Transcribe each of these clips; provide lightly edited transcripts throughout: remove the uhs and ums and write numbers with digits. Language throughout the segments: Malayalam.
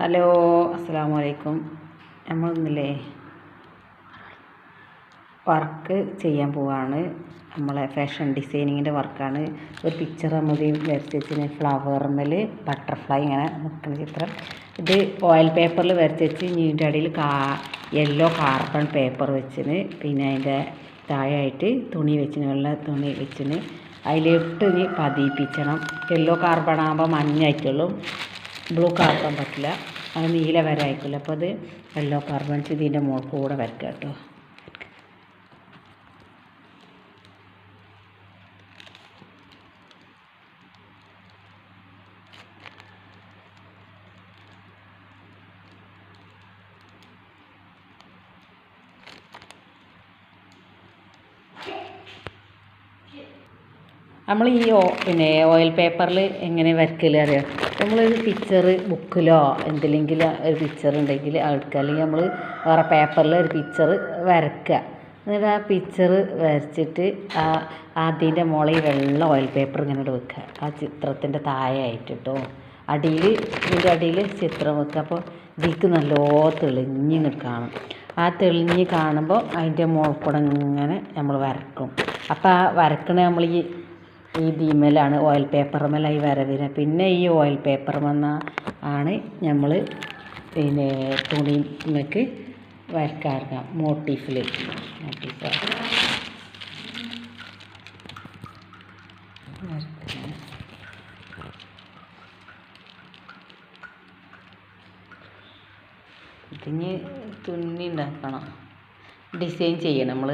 ഹലോ, അസ്സലാമു അലൈക്കും. നമ്മളിന്നില്ലേ വർക്ക് ചെയ്യാൻ പോവാണ്. നമ്മളെ ഫാഷൻ ഡിസൈനിങ്ങിൻ്റെ വർക്കാണ്. ഒരു പിക്ചർ നമ്മൾ വരച്ച് ഫ്ലവറിൽ ബട്ടർഫ്ലൈ ഇങ്ങനെ നിൽക്കുന്ന ചിത്രം. ഇത് ഓയിൽ പേപ്പറിൽ വരച്ച് ഇതിൻ്റെ അടിയിൽ യെല്ലോ കാർബൺ പേപ്പർ വെച്ചിന്. പിന്നെ അതിൻ്റെ താഴെയായിട്ട് തുണി വെച്ചിന്, വെള്ള തുണി വെച്ചിന്. അതിലിട്ട് പതിപ്പിച്ചണം. യെല്ലോ കാർബൺ ആകുമ്പോൾ മഞ്ഞായിട്ടുള്ളൂ, ബ്ലൂ കാർബൺ പറ്റില്ല, അത് നീല വര ആയിക്കില്ല. അപ്പോൾ അത് യെല്ലോ കാർബൺ ഇതിൻ്റെ മുകളിൽ കൂടെ വരയ്ക്കുക കേട്ടോ. നമ്മൾ ഈ ഓയിൽ പേപ്പറിൽ എങ്ങനെ വരയ്ക്കല് അറിയാം. നമ്മളൊരു പിക്ചർ ബുക്കിലോ എന്തിലെങ്കിലും ഒരു പിക്ചർ ഉണ്ടെങ്കിൽ എടുക്കുക, അല്ലെങ്കിൽ നമ്മൾ വേറെ പേപ്പറിൽ ഒരു പിക്ചർ വരയ്ക്കുക. എന്നിട്ട് ആ പിക്ചർ വരച്ചിട്ട് അതിൻ്റെ മുകളിൽ വെള്ള ഓയിൽ പേപ്പർ ഇങ്ങനെ വെക്കുക, ആ ചിത്രത്തിൻ്റെ താഴെയായിട്ട് കേട്ടോ. ഇതിൻ്റെ അടിയിൽ ചിത്രം വെക്കുക. അപ്പോൾ ഇതിക്ക് നല്ലോണം തെളിഞ്ഞ് കാണും. ആ തെളിഞ്ഞ് കാണുമ്പോൾ അതിൻ്റെ മുകളിൽ കൂടെ ഇങ്ങനെ നമ്മൾ വരക്കും. അപ്പോൾ ആ വരക്കണ നമ്മൾ ഈ ദീമേലാണ്, ഓയിൽ പേപ്പറുമേലായി വരവിന്. പിന്നെ ഈ ഓയിൽ പേപ്പർ ആണ് നമ്മൾ പിന്നെ തുണിക്ക് വരക്കാറുക. മോട്ടീഫ് ഇതിന് തുന്നി ഉണ്ടാക്കണം, ഡിസൈൻ ചെയ്യണം. നമ്മൾ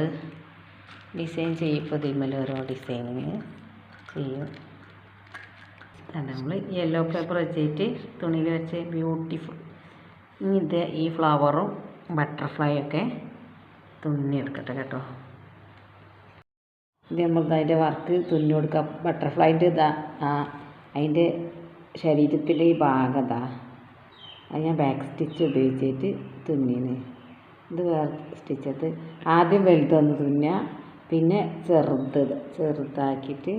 ഡിസൈൻ ചെയ്യുമ്പോൾ ഇതിന്മേൽ ഓരോ ഡിസൈനിങ് ചെയ്യും. നമ്മൾ യെല്ലോ പേപ്പർ വെച്ചിട്ട് തുണിയിൽ വെച്ച് ബ്യൂട്ടിഫുൾ. ഇനി ഈ ഫ്ലവറും ബട്ടർഫ്ലൈ ഒക്കെ തുന്നി എടുക്കട്ടെ കേട്ടോ. ഇത് നമ്മൾ അതിൻ്റെ വർക്ക് തുന്നി കൊടുക്കുക. ബട്ടർഫ്ലൈൻ്റെ അതിൻ്റെ ശരീരത്തിൻ്റെ ഈ ഭാഗം അത് ഞാൻ ബാക്ക് സ്റ്റിച്ച് ഉപയോഗിച്ചിട്ട് തുന്നിന്. ഇത് വേറെ സ്റ്റിച്ചത് ആദ്യം വലുതൊന്ന് തുന്നുക, പിന്നെ ചെറുതാക്കിയിട്ട്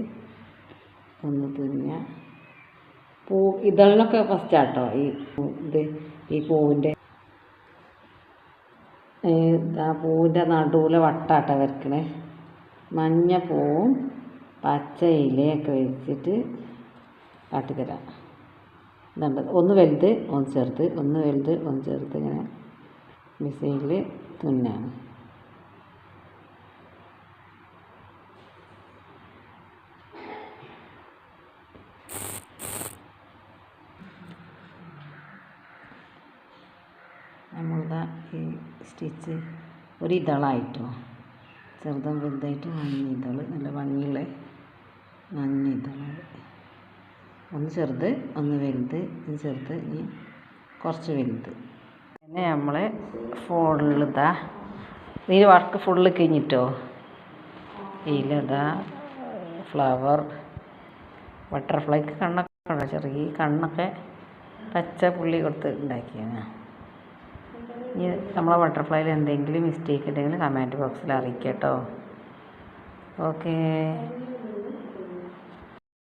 ഒന്ന് തുന്നുക. ഇതളിനൊക്കെ ഫസ്റ്റാട്ടോ. ഈ പൂവിൻ്റെ പൂവിൻ്റെ നടുവിലെ വട്ടാട്ടോ വരക്കണേ. മഞ്ഞ പൂവും പച്ച ഇലയൊക്കെ വെച്ചിട്ട് കാട്ടിത്തരാം. ഇതുണ്ട്, ഒന്ന് വലുത് ഒന്ന് ചെറുത്, ഒന്ന് വലുത് ഒന്ന് ചെറുത്, ഇങ്ങനെ ഡിസൈനിൽ തുന്നാണ്. നമ്മളുടെ ഈ സ്റ്റിച്ച് ഒരു ഇതളായിട്ടോ, ചെറുതും വലുതായിട്ട് മഞ്ഞ ഇതൾ, നല്ല ഭംഗിയുള്ള മഞ്ഞ ഇതളാണ്. ഒന്ന് ചെറുത് ഒന്ന് വലുത്, ഒന്ന് ചെറുത്, ഇനി കുറച്ച് വലുത്. പിന്നെ നമ്മൾ ഇതിൽ വർക്ക് ഫുള്ള് കഴിഞ്ഞിട്ടോ. ഇതിലിതാ ഫ്ലവർ ബട്ടർഫ്ലൈക്ക് കണ്ണൊക്കെ ഉണ്ടോ, ചെറിയ കണ്ണൊക്കെ പച്ച പുള്ളി കൊടുത്ത് ഉണ്ടാക്കിയാണ്. ഇനി നമ്മളെ ബട്ടർഫ്ലൈയിൽ എന്തെങ്കിലും മിസ്റ്റേക്ക് ഉണ്ടെങ്കിൽ കമൻറ്റ് ബോക്സിൽ അറിയിക്കാം കേട്ടോ. ഓക്കേ.